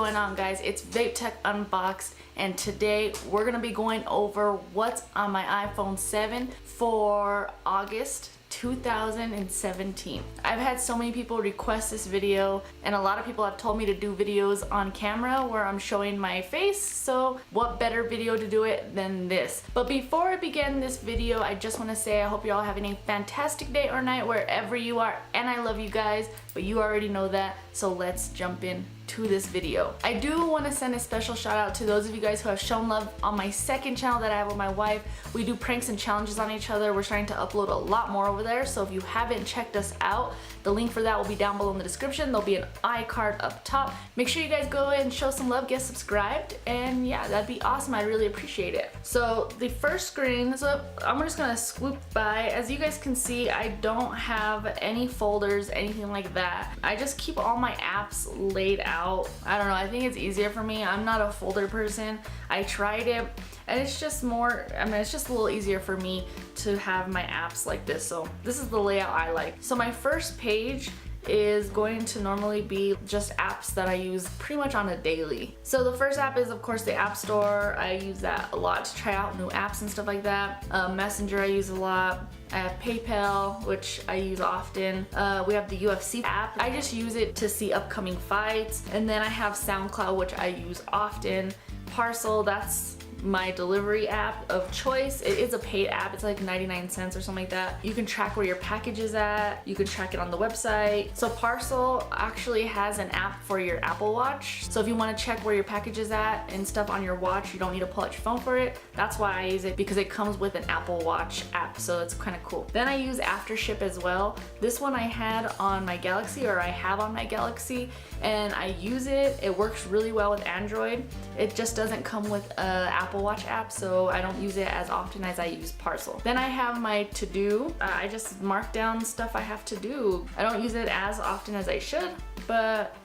going on, guys? It's Vape Tech Unboxed, and today we're gonna be going over what's on my iPhone 7 for August 2017. I've had so many people request this video, and a lot of people have told me to do videos on camera where I'm showing my face, so what better video to do it than this? But before I begin this video, I just want to say I hope you're all having a fantastic day or night wherever you are, and I love you guys, but you already know that, so let's jump in to this video. I do want to send a special shout out to those of you guys who have shown love on my second channel that I have with my wife. We do pranks and challenges on each other. We're starting to upload a lot more over there, so if you haven't checked us out, the link for that will be down below in the description. There'll be an iCard up top. Make sure you guys go and show some love, get subscribed, and yeah, that'd be awesome. I really appreciate it. So the first screen, so I'm just gonna swoop by. As you guys can see, I don't have any folders, anything like that. I just keep all my apps laid out. I don't know, I think it's easier for me. I'm not a folder person. I tried it and it's just more, it's just a little easier for me to have my apps like this. So this is the layout I like. So my first page is going to normally be just apps that I use pretty much on a daily. So the first app is of course the App Store. I use that a lot to try out new apps and stuff like that. Messenger I use a lot. I have PayPal, which I use often. We have the UFC app. I just use it to see upcoming fights. And then I have SoundCloud, which I use often. Parcel, that's my delivery app of choice. It is a paid app. It's like 99 cents or something like that. You can track where your package is at. You can track it on the website. So Parcel actually has an app for your Apple Watch. So if you want to check where your package is at and stuff on your watch, you don't need to pull out your phone for it. That's why I use it, because it comes with an Apple Watch app. So it's kind of cool. Then I use Aftership as well. This one I had on my Galaxy, or I have on my Galaxy, and I use it. It works really well with Android. It just doesn't come with an Apple Watch app, so I don't use it as often as I use Parcel. Then I have my to-do. I just mark down stuff I have to do. I don't use it as often as I should, but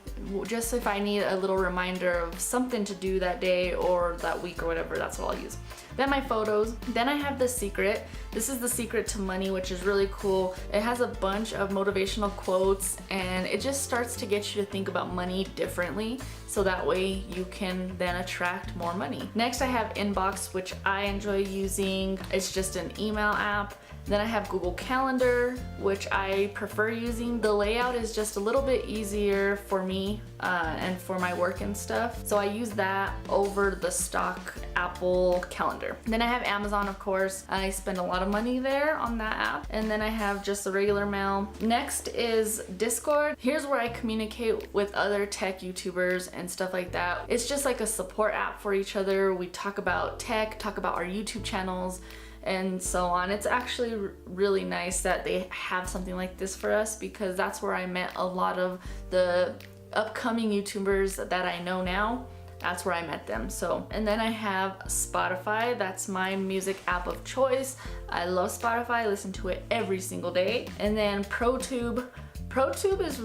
just if I need a little reminder of something to do that day or that week or whatever, that's what I'll use. Then my photos. Then I have the secret. This is the secret to money, which is really cool. It has a bunch of motivational quotes, and it just starts to get you to think about money differently, so that way you can then attract more money. Next I have Inbox, which I enjoy using. It's just an email app. Then I have Google Calendar, which I prefer using. The layout is just a little bit easier for me and for my work and stuff. So I use that over the stock Apple Calendar. Then I have Amazon, of course. I spend a lot of money there on that app. And then I have just the regular mail. Next is Discord. Here's where I communicate with other tech YouTubers and stuff like that. It's just like a support app for each other. We talk about tech, talk about our YouTube channels, and so on. It's actually really nice that they have something like this for us, because that's where I met a lot of the upcoming YouTubers that I know now. That's where I met them. So, and then I have Spotify. That's my music app of choice. I love Spotify. I listen to it every single day. And then ProTube. ProTube is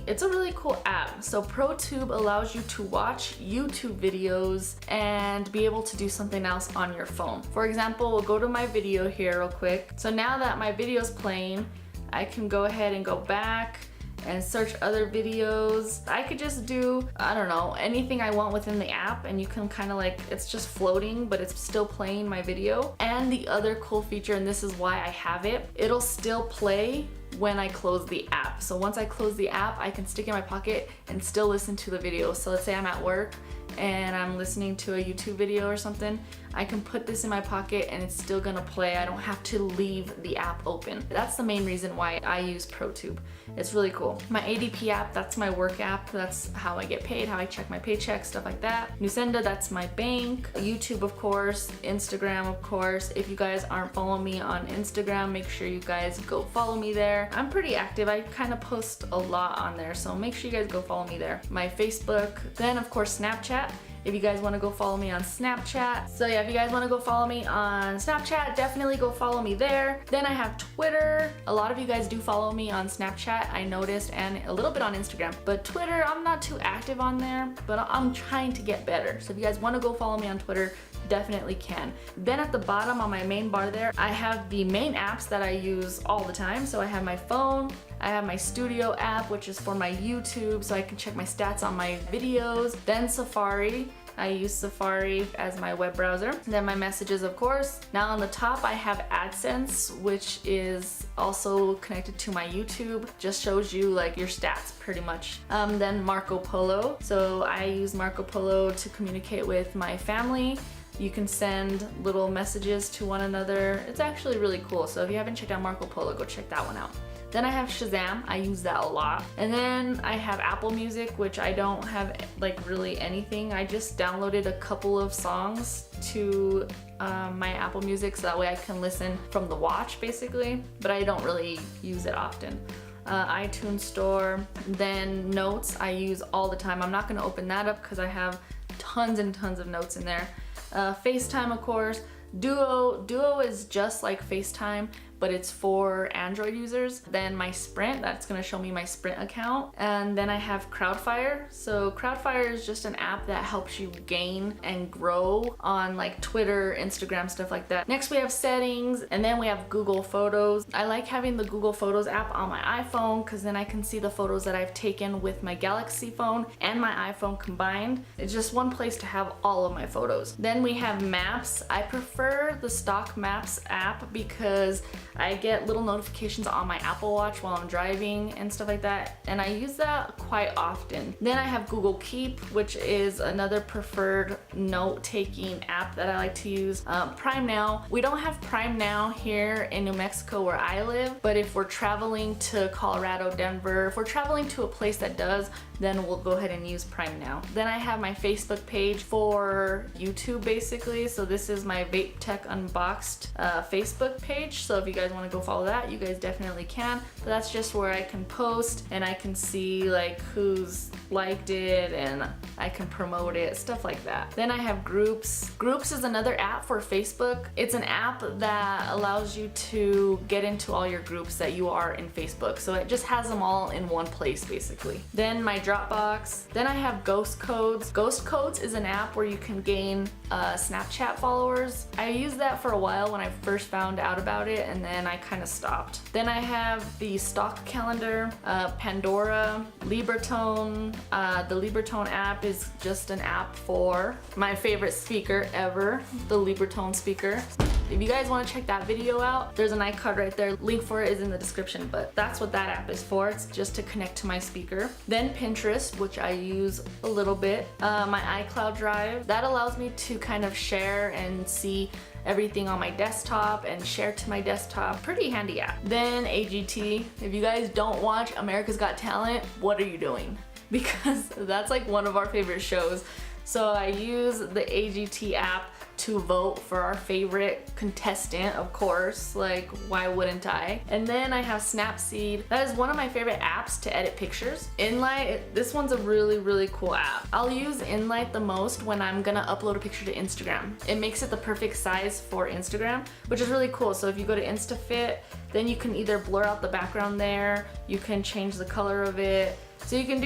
it's a really cool app. So ProTube allows you to watch YouTube videos and be able to do something else on your phone. For example, we'll go to my video here real quick. So now that my video is playing, I can go ahead and go back and search other videos. I could just do, I don't know, anything I want within the app, and you can kind of like, it's just floating, but it's still playing my video. And the other cool feature, and this is why I have it, it'll still play when I close the app. So once I close the app, I can stick it in my pocket and still listen to the video. So let's say I'm at work and I'm listening to a YouTube video or something, I can put this in my pocket and it's still gonna play. I don't have to leave the app open. That's the main reason why I use ProTube. It's really cool. My ADP app, that's my work app. That's how I get paid, how I check my paycheck, stuff like that. Nusenda, that's my bank. YouTube, of course. Instagram, of course. If you guys aren't following me on Instagram, make sure you guys go follow me there. I'm pretty active. I kind of post a lot on there, so make sure you guys go follow me there. My Facebook, then of course Snapchat. If you guys want to go follow me on Snapchat. So yeah, if you guys want to go follow me on Snapchat, definitely go follow me there. Then I have Twitter. A lot of you guys do follow me on Snapchat, I noticed, and a little bit on Instagram. But Twitter, I'm not too active on there, but I'm trying to get better. So if you guys want to go follow me on Twitter, definitely can. Then at the bottom on my main bar there, I have the main apps that I use all the time. So I have my phone, I have my studio app, which is for my YouTube, so I can check my stats on my videos. Then Safari. I use Safari as my web browser. Then my messages, of course. Now on the top, I have AdSense, which is also connected to my YouTube. Just shows you like your stats pretty much. Then Marco Polo. So I use Marco Polo to communicate with my family. You can send little messages to one another. It's actually really cool. So if you haven't checked out Marco Polo, go check that one out. Then I have Shazam, I use that a lot. And then I have Apple Music, which I don't have like really anything. I just downloaded a couple of songs to my Apple Music so that way I can listen from the watch basically, but I don't really use it often. iTunes Store, then Notes I use all the time. I'm not gonna open that up because I have tons and tons of notes in there. FaceTime, of course. Duo is just like FaceTime, but it's for Android users. Then my Sprint, that's gonna show me my Sprint account. And then I have Crowdfire. So Crowdfire is just an app that helps you gain and grow on like Twitter, Instagram, stuff like that. Next we have settings, and then we have Google Photos. I like having the Google Photos app on my iPhone because then I can see the photos that I've taken with my Galaxy phone and my iPhone combined. It's just one place to have all of my photos. Then we have Maps. I prefer the stock Maps app because I get little notifications on my Apple Watch while I'm driving and stuff like that, and I use that quite often. Then I have Google Keep, which is another preferred note-taking app that I like to use. Prime Now. We don't have Prime Now here in New Mexico where I live, but if we're traveling to Colorado, Denver, if we're traveling to a place that does, then we'll go ahead and use Prime Now. Then I have my Facebook page for YouTube basically. So this is my Vape Tech Unboxed Facebook page. So if you guys want to go follow that, you guys definitely can. But that's just where I can post and I can see like who's liked it and I can promote it, stuff like that. Then I have Groups. Groups is another app for Facebook. It's an app that allows you to get into all your groups that you are in Facebook. So it just has them all in one place basically. Then my Dropbox. Then I have Ghost Codes. Ghost Codes is an app where you can gain Snapchat followers. I used that for a while when I first found out about it, and then I kind of stopped. Then I have the Stock Calendar, Pandora, Libertone. The Libertone app is just an app for my favorite speaker ever, the Libertone speaker. If you guys want to check that video out, there's an iCard right there. Link for it is in the description, but that's what that app is for. It's just to connect to my speaker. Then Pinterest, which I use a little bit. My iCloud Drive, that allows me to kind of share and see everything on my desktop and share to my desktop. Pretty handy app. Then AGT. If you guys don't watch America's Got Talent, what are you doing? Because that's like one of our favorite shows. So I use the AGT app to vote for our favorite contestant, of course, like why wouldn't I? And then I have Snapseed. That is one of my favorite apps to edit pictures. Inlight, this one's a really cool app. I'll use Inlight the most when I'm gonna upload a picture to Instagram. It makes it the perfect size for Instagram, which is really cool. So if you go to InstaFit, then you can either blur out the background there, you can change the color of it. So you can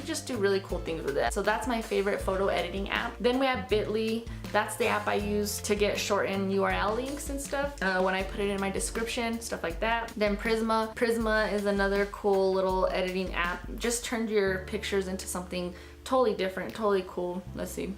just do really cool things with it. So that's my favorite photo editing app. Then we have Bitly. That's the app I use to get shortened URL links and stuff when I put it in my description, stuff like that. Then Prisma. Prisma is another cool little editing app. Just turned your pictures into something totally different, totally cool. Let's see.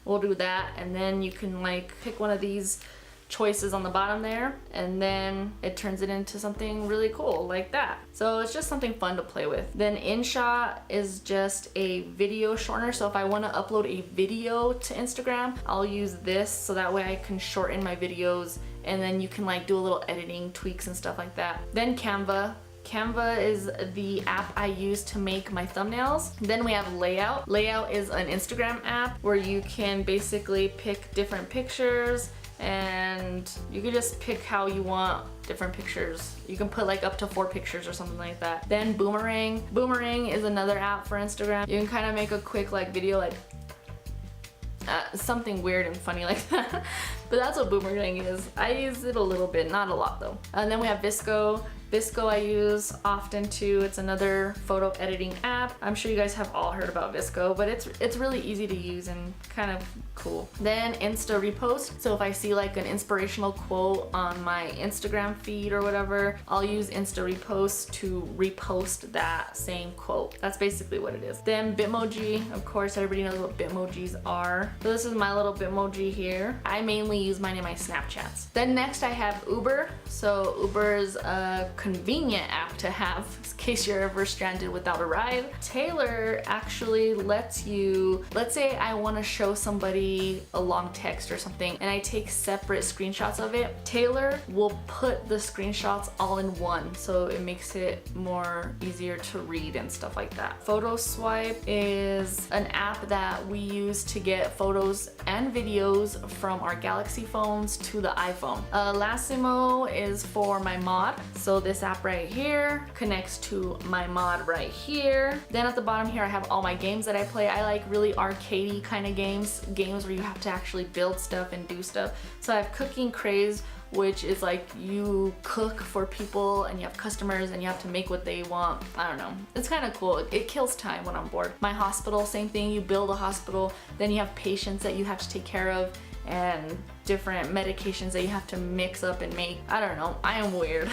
We'll do that, and then you can like pick one of these choices on the bottom there, and then it turns it into something really cool like that. So it's just something fun to play with. Then InShot is just a video shortener. So if I want to upload a video to Instagram, I'll use this so that way I can shorten my videos, and then you can like do a little editing tweaks and stuff like that. Then Canva. Canva is the app I use to make my thumbnails. Then we have Layout. Layout is an Instagram app where you can basically pick different pictures, and you can just pick how you want different pictures. You can put like up to 4 pictures or something like that. Then Boomerang. Boomerang is another app for Instagram. You can kind of make a quick like video like something weird and funny like that. But that's what Boomerang is. I use it a little bit, not a lot though. And then we have Visco. VSCO I use often too. It's another photo editing app. I'm sure you guys have all heard about VSCO, but it's really easy to use and kind of cool. Then Insta repost. So if I see like an inspirational quote on my Instagram feed or whatever, I'll use Insta repost to repost that same quote. That's basically what it is. Then Bitmoji, of course, everybody knows what Bitmojis are. So this is my little Bitmoji here. I mainly use mine in my Snapchats. Then next I have Uber. So Uber is a convenient app to have in case you're ever stranded without a ride. Taylor actually lets you, let's say I want to show somebody a long text or something and I take separate screenshots of it. Taylor will put the screenshots all in one, so it makes it more easier to read and stuff like that. Photo Swipe is an app that we use to get photos and videos from our Galaxy phones to the iPhone. Lassimo is for my mod. So this app right here connects to my mod right here. Then at the bottom here I have all my games that I play. I like really arcadey kind of games where you have to actually build stuff and do stuff. So I have Cooking Craze, which is like you cook for people and you have customers and you have to make what they want. I don't know. It's kind of cool. It kills time when I'm bored. My hospital, same thing. You build a hospital, then you have patients that you have to take care of and different medications that you have to mix up and make. I don't know. I am weird.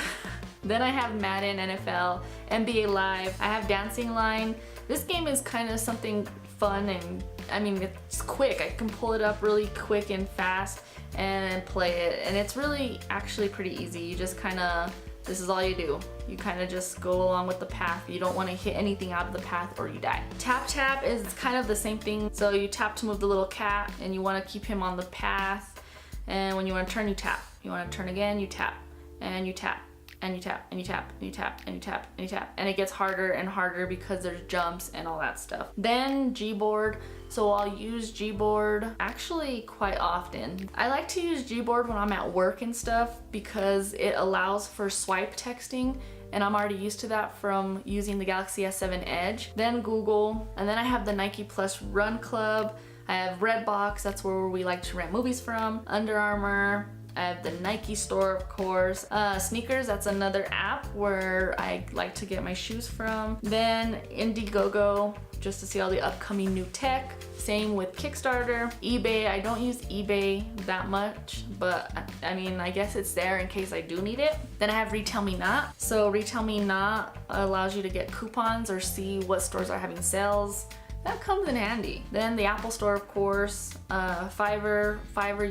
Then I have Madden, NFL, NBA Live. I have Dancing Line. This game is kind of something fun and I mean it's quick. I can pull it up really quick and fast and play it, and it's really actually pretty easy. You just kind of, this is all you do. You kind of just go along with the path. You don't want to hit anything out of the path or you die. Tap tap is kind of the same thing. So you tap to move the little cat and you want to keep him on the path, and when you want to turn, you tap. You want to turn again, you tap, and you tap, and you tap, and you tap, and you tap, and you tap, and you tap, and it gets harder and harder because there's jumps and all that stuff. Then Gboard. So I'll use Gboard actually quite often. I like to use Gboard when I'm at work and stuff because it allows for swipe texting, and I'm already used to that from using the Galaxy S7 Edge. Then Google, and then I have the Nike Plus Run Club. I have Redbox, that's where we like to rent movies from. Under Armour. I have the Nike store, of course. Sneakers, that's another app where I like to get my shoes from. Then Indiegogo, just to see all the upcoming new tech. Same with Kickstarter. eBay, I don't use eBay that much, but I mean, I guess it's there in case I do need it. Then I have Retail Me Not. So Retail Me Not allows you to get coupons or see what stores are having sales. That comes in handy. Then the Apple Store, of course. Fiverr,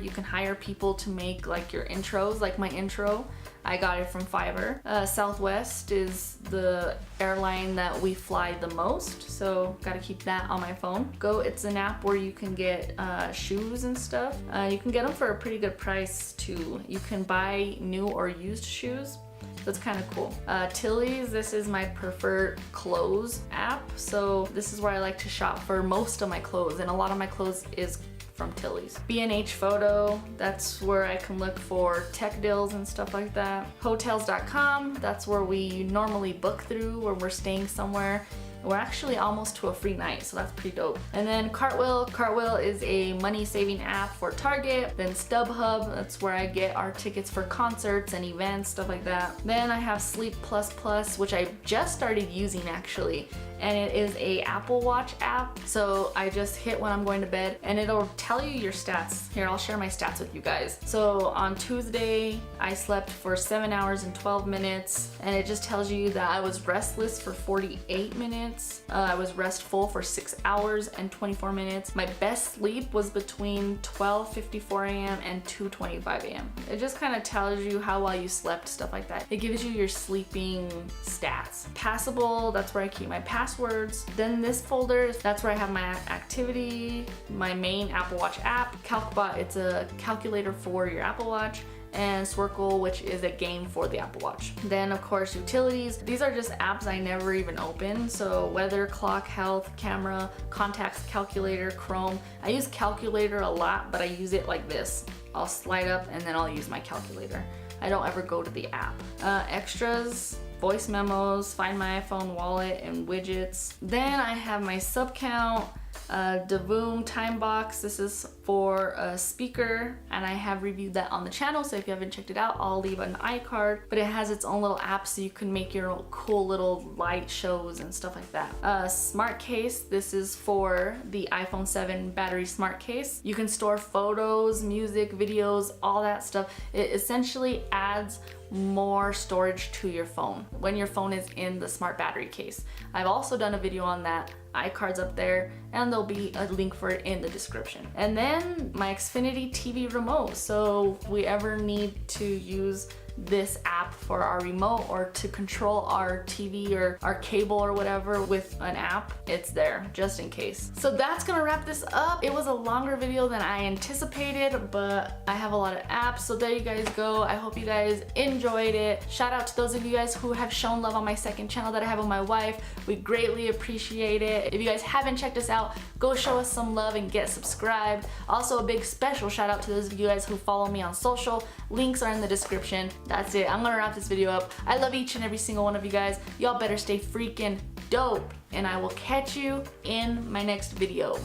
you can hire people to make like your intros, like my intro. I got it from Fiverr. Southwest is the airline that we fly the most, so gotta keep that on my phone. Go, it's an app where you can get shoes and stuff. You can get them for a pretty good price too. You can buy new or used shoes. That's kind of cool. Tilly's, this is my preferred clothes app. So this is where I like to shop for most of my clothes, and a lot of my clothes is from Tilly's. B&H Photo, that's where I can look for tech deals and stuff like that. Hotels.com, that's where we normally book through when we're staying somewhere. We're actually almost to a free night, so that's pretty dope. And then Cartwheel. Cartwheel is a money-saving app for Target. Then StubHub, that's where I get our tickets for concerts and events, stuff like that. Then I have Sleep Plus Plus, which I just started using actually. And it is a Apple Watch app. So I just hit when I'm going to bed and it'll tell you your stats. Here, I'll share my stats with you guys. So on Tuesday, I slept for 7 hours and 12 minutes. And it just tells you that I was restless for 48 minutes. I was restful for 6 hours and 24 minutes. My best sleep was between 12:54 a.m. and 2:25 a.m. It just kind of tells you how well you slept, stuff like that. It gives you your sleeping stats. Passable, that's where I keep my passwords. Then this folder, that's where I have my activity, my main Apple Watch app. CalcBot, it's a calculator for your Apple Watch. And Swirkle, which is a game for the Apple Watch. Then of course utilities. These are just apps I never even open. So weather, clock, health, camera, contacts, calculator, Chrome. I use calculator a lot, but I use it like this. I'll slide up and then I'll use my calculator. I don't ever go to the app. Extras, voice memos, find my iPhone wallet and widgets. Then I have my sub count, The Voom time box, this is for a speaker, and I have reviewed that on the channel, so if you haven't checked it out, I'll leave an iCard. But it has its own little app, so you can make your cool little light shows and stuff like that. Smart case, this is for the iPhone 7 battery smart case. You can store photos, music, videos, all that stuff. It essentially adds more storage to your phone when your phone is in the smart battery case. I've also done a video on that. iCard's up there, and there'll be a link for it in the description. And then my Xfinity TV remote, so if we ever need to use this app for our remote or to control our TV or our cable or whatever with an app, it's there just in case. So that's gonna wrap this up. It was a longer video than I anticipated, but I have a lot of apps, so there you guys go. I hope you guys enjoyed it. Shout out to those of you guys who have shown love on my second channel that I have with my wife. We greatly appreciate it. If you guys haven't checked us out, go show us some love and get subscribed. Also, a big special shout out to those of you guys who follow me on social. Links are in the description. That's it. I'm gonna wrap this video up. I love each and every single one of you guys. Y'all better stay freaking dope, and I will catch you in my next video.